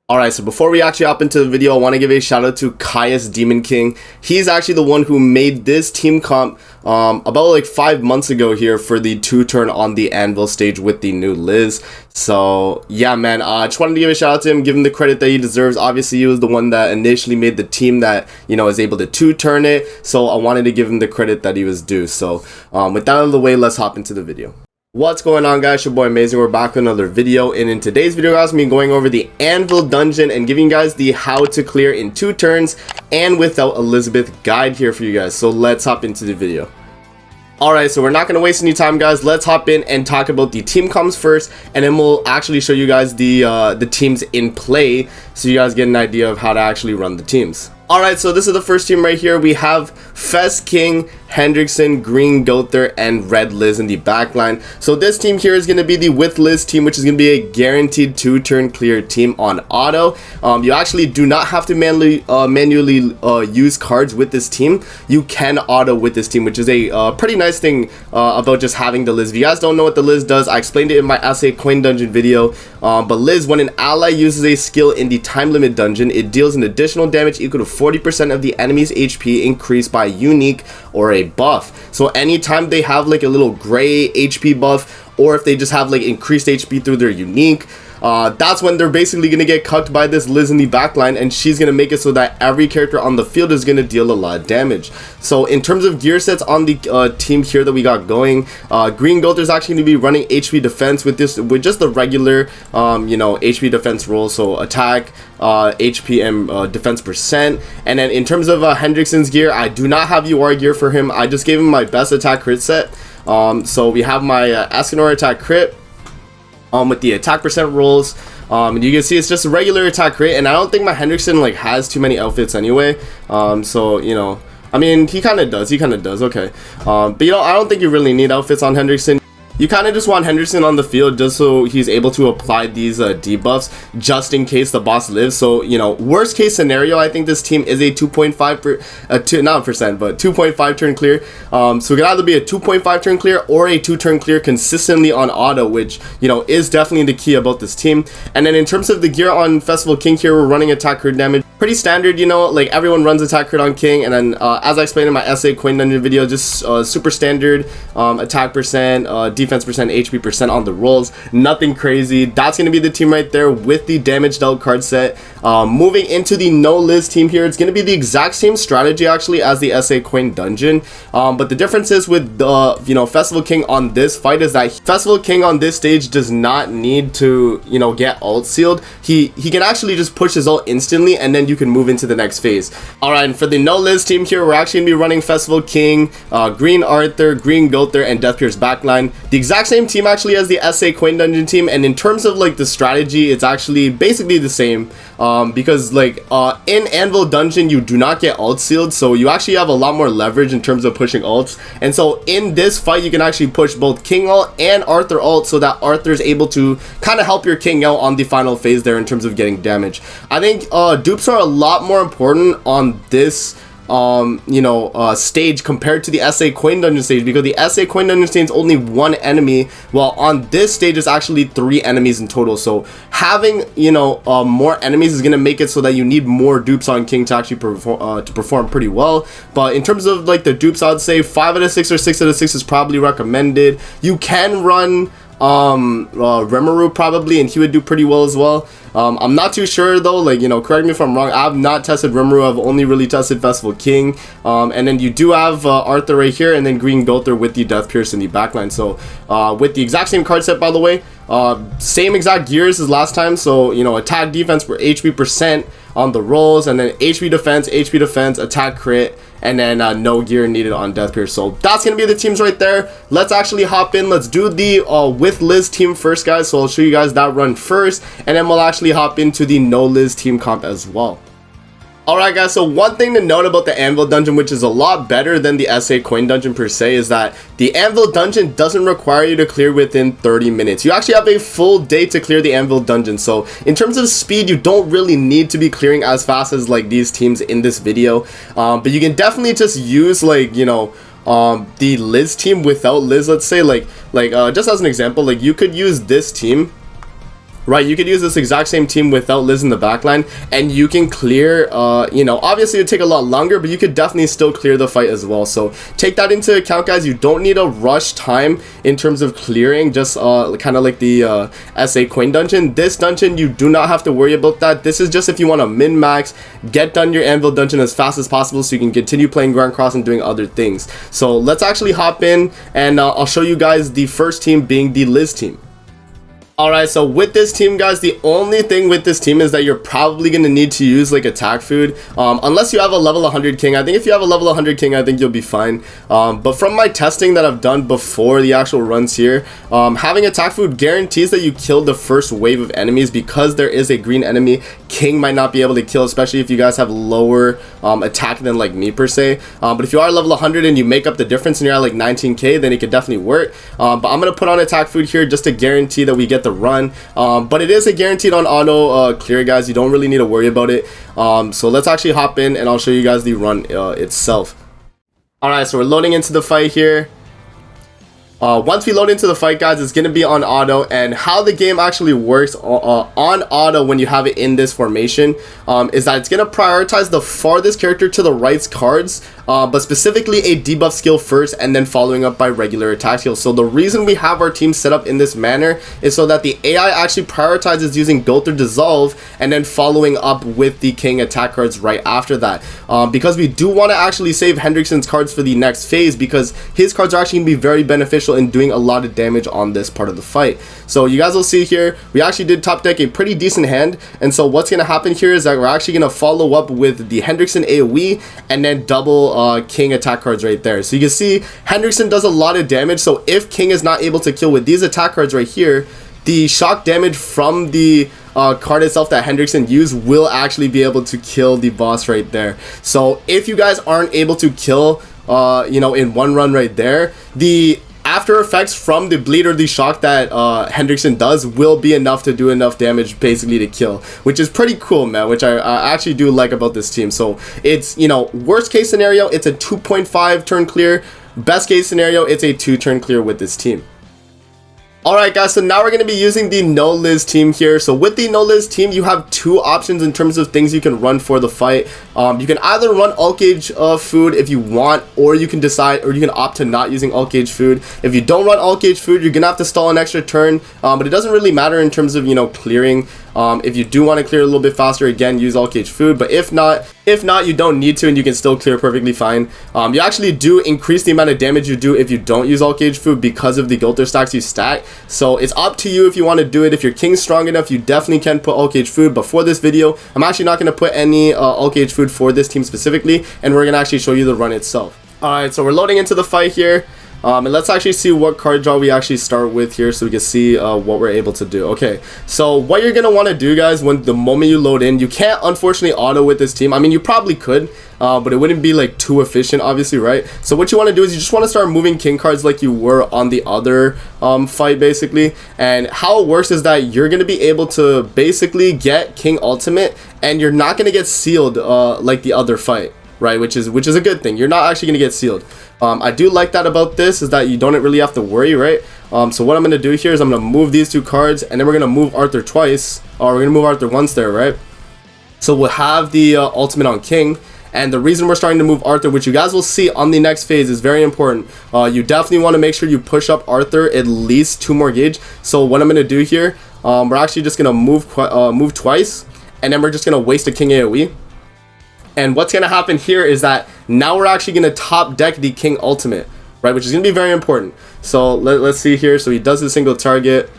Alright, so before we actually hop into the video, I want to give a shout out to Caius Demon King. He's actually the one who made this team comp about like 5 months ago here for the 2-turn on the Anvil stage with the new Liz. So yeah, man, I just wanted to give a shout out to him, give him the credit that he deserves. Obviously, he was the one that initially made the team that, you know, is able to 2-turn it. So I wanted to give him the credit that he was due. So with that out of the way, let's hop into the video. What's going on, guys? Your boy Amazing. We're back with another video, and in today's video, guys, I'm going to be going over the Anvil dungeon and giving you guys the how to clear in 2 turns and without Elizabeth guide here for you guys. So let's hop into the video. Alright, so we're not going to waste any time, guys. Let's hop in and talk about the team comps first, and then we'll actually show you guys the teams in play so you guys get an idea of how to actually run the teams. Alright, so this is the first team right here. We have Fez King, Hendrickson, Green Gother, and Red Liz in the backline. So this team here is going to be the with Liz team, which is going to be a guaranteed 2-turn clear team on auto. You actually do not have to manually use cards with this team. You can auto with this team, which is a pretty nice thing about just having the Liz. If you guys don't know what the Liz does, I explained it in my SA Coin Dungeon video. But Liz, when an ally uses a skill in the time limit dungeon, it deals an additional damage equal to 40% of the enemy's HP increased by unique or a buff. So anytime they have like a little gray HP buff, or if they just have like increased HP through their unique, that's when they're basically going to get cucked by this Liz in the backline, and she's going to make it so that every character on the field is going to deal a lot of damage. So in terms of gear sets on the team here that we got going, Green Gother is actually going to be running HP defense with just the regular you know, HP defense roll, so attack, HP, and defense percent. And then in terms of Hendrickson's gear, I do not have UR gear for him. I just gave him my best attack crit set. So we have my Escanor attack crit with the attack percent rolls. And you can see it's just a regular attack crit, and I don't think my Hendrickson like has too many outfits anyway. So you know, I mean, he kind of does, okay. But you know, I don't think you really need outfits on Hendrickson. You kind of just want Henderson on the field just so he's able to apply these debuffs just in case the boss lives. So, you know, worst case scenario, I think this team is a 2.5 turn clear. So it could either be a 2.5 turn clear or a 2-turn clear consistently on auto, which, you know, is definitely the key about this team. And then in terms of the gear on Festival King here, we're running attack crit damage. Pretty standard, you know, like everyone runs attack crit on King, and then as I explained in my SA Coin Dungeon video, just super standard attack percent, defense percent, HP percent on the rolls. Nothing crazy. That's going to be the team right there with the damage dealt card set. Moving into the no Liz team here, it's going to be the exact same strategy actually as the SA Coin Dungeon, but the difference is with the, you know, Festival King on this fight is that Festival King on this stage does not need to, you know, get ult sealed. He can actually just push his ult instantly, and then you can move into the next phase. Alright, and for the no Liz team here, we're actually going to be running Festival King, Green Arthur, Green Gother, and Death Pierce backline. The exact same team actually as the SA Coin Dungeon team, and in terms of like the strategy, it's actually basically the same, because like in Anvil Dungeon you do not get ult sealed, so you actually have a lot more leverage in terms of pushing ults. And so in this fight you can actually push both King ult and Arthur ult so that Arthur is able to kind of help your King out on the final phase there in terms of getting damage. I think dupes are a lot more important on this you know, stage compared to the SA Coin Dungeon stage, because the SA Coin Dungeon stage is only 1 enemy, while on this stage is actually 3 enemies in total. So having, you know, more enemies is going to make it so that you need more dupes on King to actually perform pretty well. But in terms of like the dupes, I'd say 5 out of 6 or 6 out of 6 is probably recommended. You can run Rimuru probably, and he would do pretty well as well. I'm not too sure though, like, you know, correct me if I'm wrong. I've not tested Rimuru, I've only really tested Festival King. And then you do have Arthur right here, and then Green Gother with the Death Pierce in the backline. So with the exact same card set, by the way, same exact gears as last time. So, you know, attack defense for HP percent on the rolls, and then HP defense, attack crit, and then no gear needed on Death Pierce. So that's going to be the teams right there. Let's actually hop in. Let's do the with Liz team first, guys. So I'll show you guys that run first, and then we'll actually hop into the no Liz team comp as well. Alright guys, so one thing to note about the Anvil dungeon, which is a lot better than the SA Coin Dungeon per se, is that the Anvil dungeon doesn't require you to clear within 30 minutes. You actually have a full day to clear the Anvil dungeon. So in terms of speed, you don't really need to be clearing as fast as like these teams in this video. But you can definitely just use, like, you know, the Liz team without Liz. Let's say like just as an example, like you could use this team right? You could use this exact same team without Liz in the backline, and you can clear, you know, obviously it would take a lot longer, but you could definitely still clear the fight as well. So take that into account, guys. You don't need a rush time in terms of clearing, just kind of like the SA coin dungeon. This dungeon, you do not have to worry about that. This is just if you want to min-max, get done your Anvil dungeon as fast as possible so you can continue playing Grand Cross and doing other things. So let's actually hop in, and I'll show you guys the first team being the Liz team. Alright, so with this team, guys, the only thing with this team is that you're probably going to need to use like attack food, unless you have a level 100 king. I think if you have a level 100 king, I think you'll be fine. But from my testing that I've done before the actual runs here, having attack food guarantees that you kill the first wave of enemies, because there is a green enemy king might not be able to kill, especially if you guys have lower attack than like me per se. But if you are level 100 and you make up the difference and you're at like 19k, then it could definitely work. But I'm going to put on attack food here just to guarantee that we get the run, but it is a guaranteed on auto clear, guys. You don't really need to worry about it. So let's actually hop in and I'll show you guys the run itself. Alright, so we're loading into the fight here. Once we load into the fight, guys, it's going to be on auto, and how the game actually works on auto when you have it in this formation is that it's going to prioritize the farthest character to the right's cards, but specifically a debuff skill first and then following up by regular attack skills. So the reason we have our team set up in this manner is so that the AI actually prioritizes using Goat or Dissolve and then following up with the king attack cards right after that, because we do want to actually save Hendrickson's cards for the next phase, because his cards are actually going to be very beneficial in doing a lot of damage on this part of the fight. So you guys will see here, we actually did top deck a pretty decent hand, and so what's going to happen here is that we're actually going to follow up with the Hendrickson AoE and then double king attack cards right there. So you can see Hendrickson does a lot of damage, so if king is not able to kill with these attack cards right here, the shock damage from the card itself that Hendrickson used will actually be able to kill the boss right there. So if you guys aren't able to kill you know, in one run right there, the after effects from the bleed or the shock that Hendrickson does will be enough to do enough damage basically to kill, which is pretty cool, man, which I actually do like about this team. So it's, you know, worst case scenario, it's a 2.5 turn clear. Best case scenario, it's a 2 turn clear with this team. Alright, guys, so now we're going to be using the no Liz team here. So with the no Liz team, you have two options in terms of things you can run for the fight. You can either run alt gauge food if you want, or you can decide, or you can opt to not using alt gauge food. If you don't run alt gauge food, you're going to have to stall an extra turn, but it doesn't really matter in terms of, you know, clearing. If you do want to clear a little bit faster, again, use alt gauge food, but if not, you don't need to, and you can still clear perfectly fine. You actually do increase the amount of damage you do if you don't use alt gauge food because of the Gilter stacks you stack. So it's up to you if you want to do it. If your king's strong enough, you definitely can put alt gauge food. But for this video, I'm actually not going to put any alt gauge food for this team specifically, and we're going to actually show you the run itself. Alright, so we're loading into the fight here. And let's actually see what card draw we actually start with here so we can see what we're able to do. Okay, so what you're going to want to do, guys, when the moment you load in, you can't unfortunately auto with this team. I mean, you probably could, but it wouldn't be like too efficient, obviously, right? So what you want to do is you just want to start moving king cards like you were on the other fight, basically. And how it works is that you're going to be able to basically get king ultimate, and you're not going to get sealed like the other fight, right? Which is a good thing. You're not actually going to get sealed. I do like that about this, is that you don't really have to worry, right? So what I'm going to do here is I'm going to move these two cards, and then we're going to move Arthur twice, or we're going to move Arthur once there, right? So we'll have the ultimate on king, and the reason we're starting to move Arthur, which you guys will see on the next phase, is very important. You definitely want to make sure you push up Arthur at least 2 more gauge. So what I'm going to do here, we're actually just going to move twice, and then we're just going to waste a king AoE. And what's going to happen here is that now we're actually going to top deck the king ultimate, right? Which is going to be very important. So let's see here. So he does his single target.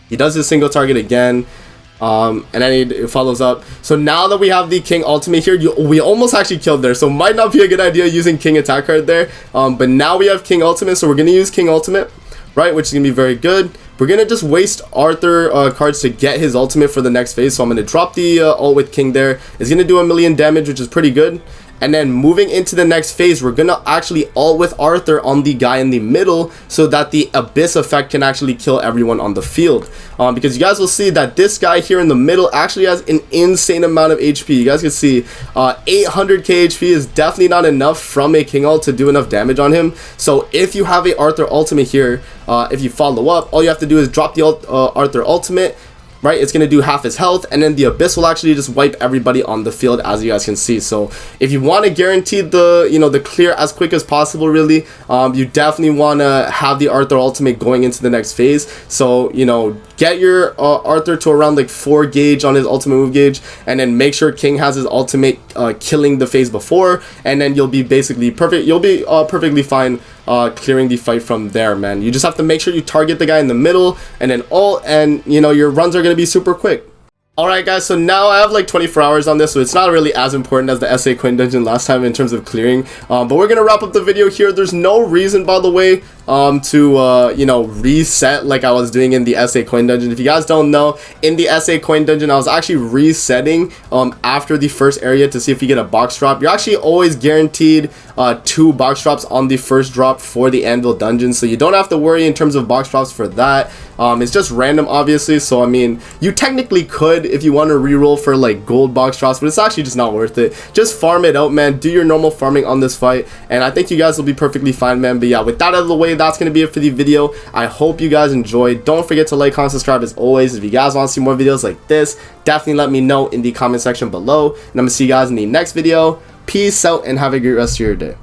He does his single target again. And then he follows up. So now that we have the king ultimate here, we almost actually killed there. So might not be a good idea using king attack card there. But now we have king ultimate. So we're going to use king ultimate, right? Which is going to be very good. We're going to just waste Arthur cards to get his ultimate for the next phase. So I'm going to drop the ult with king there. It's going to do 1,000,000 damage, which is pretty good. And then moving into the next phase, we're going to actually ult with Arthur on the guy in the middle so that the Abyss effect can actually kill everyone on the field. Because you guys will see that this guy here in the middle actually has an insane amount of HP. You guys can see 800k HP is definitely not enough from a king ult to do enough damage on him. So if you have a Arthur ultimate here, if you follow up, all you have to do is drop the Arthur ultimate, right, it's going to do half his health, and then the Abyss will actually just wipe everybody on the field, as you guys can see. So if you want to guarantee the, you know, the clear as quick as possible, really, you definitely want to have the Arthur ultimate going into the next phase. So, you know, get your Arthur to around like 4 gauge on his ultimate move gauge, and then make sure King has his ultimate killing the phase before, and then you'll be basically perfect. You'll be perfectly fine clearing the fight from there, man. You just have to make sure you target the guy in the middle, and then and you know, your runs are going to be super quick. Alright guys, so now I have like 24 hours on this, so it's not really as important as the SA Coin Dungeon last time in terms of clearing, but we're gonna wrap up the video here. There's no reason, by the way, to you know, reset like I was doing in the SA Coin Dungeon. If you guys don't know, in the SA Coin Dungeon I was actually resetting after the first area to see if you get a box drop. You're actually always guaranteed 2 box drops on the first drop for the Anvil dungeon, so you don't have to worry in terms of box drops for that. It's just random, obviously, so I mean, you technically could if you want to reroll for like gold box drops, but it's actually just not worth it. Just farm it out, man. Do your normal farming on this fight, and I think you guys will be perfectly fine, man. But yeah, with that out of the way, that's gonna be it for the video. I hope you guys enjoyed. Don't forget to like, comment, subscribe as always. If you guys want to see more videos like this, definitely let me know in the comment section below, and I'm gonna see you guys in the next video. Peace out and have a great rest of your day.